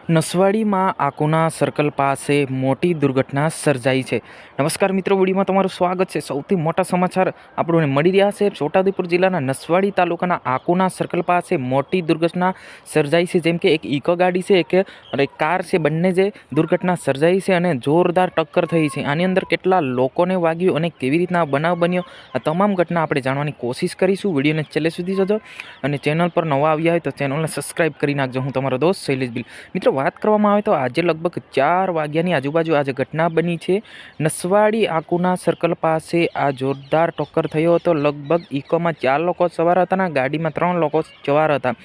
નસવાડીમાં આકુના circle પાસે મોટી દુર્ઘટના સર્જાઈ છે। નમસ્કાર મિત્રો, વિડીયોમાં તમારું સ્વાગત છે। સૌથી મોટા સમાચાર આપણને મળી રહ્યા છે। છોટાઉદેપુર જિલ્લાના નસવાડી તાલુકાના આકુના સર્કલ પાસે મોટી દુર્ઘટના સર્જાઈ છે। જેમ કે એક ઇકો ગાડી છે અને એક કાર છે, બંને જે દુર્ઘટના સર્જાઈ છે અને જોરદાર ટક્કર થઈ છે। આની અંદર કેટલા લોકોને વાગ્યું અને કેવી રીતના બનાવ બન્યો, આ તમામ ઘટના આપણે જાણવાની કોશિશ કરીશું। વિડીયોને છેલ્લે સુધી જોજો અને ચેનલ પર નવા આવ્યા હોય તો ચેનલને સબસ્ક્રાઈબ કરી નાખજો। હું તમારો દોસ્ત શૈલેષ બિલ। મિત્રો, વાત કરવામાં આવે તો આજે લગભગ 4 વાગ્યાની આજુબાજુ આજે ઘટના બની છે। નસવાડી આકુના સર્કલ પાસે આ જોરદાર ટક્કર થયો હતો। લગભગ ઇકોમાં 4 લોકો સવાર હતા અને ગાડીમાં 3 લોકો સવાર હતા।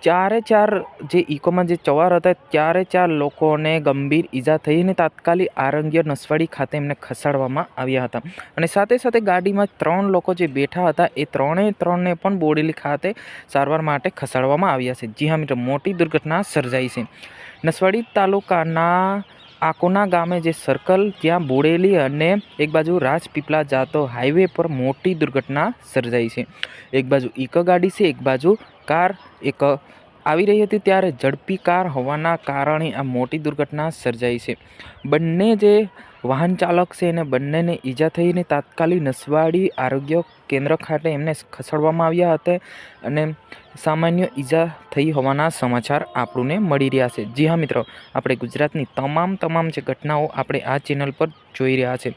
ચાર જે ઇકોમાં જે સવાર હતા ચારે 4 લોકોને ગંભીર ઈજા થઈ અને તાત્કાલિક આરોગ્ય નસવાડી ખાતે એમને ખસેડવામાં આવ્યા હતા અને સાથે સાથે ગાડીમાં 3 લોકો જે બેઠા હતા એ ત્રણે પણ બોડેલી ખાતે સારવાર માટે ખસેડવામાં આવ્યા છે। જી હા મિત્રો, મોટી દુર્ઘટના સર્જાઈ છે। નસવાડી તાલુકાના આકોના ગામે જે સર્કલ ત્યાં બોડેલી અને એક બાજુ રાજપીપળા જાતો હાઈવે પર મોટી દુર્ઘટના સર્જાઈ છે। એક બાજુ ઇકો ગાડી છે, એક બાજુ કાર એક આવી રહી હતી ત્યારે ઝડપી કાર હોવાના કારણે આ મોટી દુર્ઘટના સર્જાઈ છે। બંને જે વાહન ચાલક છે એને બંનેને ઈજા થઈને તાત્કાલિક નસવાડી આરોગ્ય કેન્દ્ર ખાતે એમને ખસેડવામાં આવ્યા હતા અને સામાન્ય ઈજા થઈ હોવાના સમાચાર આપણને મળી રહ્યા છે। જી હા મિત્રો, આપણે ગુજરાતની તમામ જે ઘટનાઓ આપણે આ ચેનલ પર જોઈ રહ્યા છે।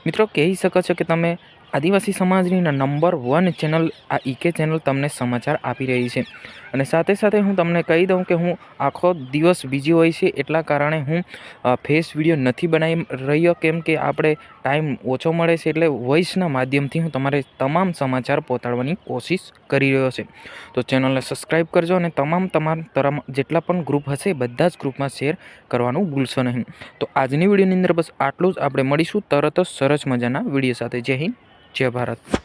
મિત્રો, કહી શકો છો કે તમે આદિવાસી સમાજની નંબર 1 ચેનલ આ ઈકે ચેનલ તમને સમાચાર આપી રહી છે અને સાથે સાથે હું તમને કહી દઉં કે હું આખો દિવસ બીજી હોય છે એટલા કારણે હું ફેસ વિડીયો નથી બનાવી રહ્યો, કેમ કે આપણે ટાઈમ ઓછો મળે છે એટલે વોઇસના માધ્યમથી હું તમારે તમામ સમાચાર પહોંચાડવાની કોશિશ કરી રહ્યો છે। તો ચેનલને સબસ્ક્રાઈબ કરજો અને તમારા જેટલા પણ ગ્રુપ હશે બધા જ ગ્રુપમાં શેર કરવાનું ભૂલશો નહીં। તો આજની વિડીયોની અંદર બસ આટલું જ। આપણે મળીશું તરત જ સરસ મજાના વિડીયો સાથે। જય હિન્દ, જય ભારત।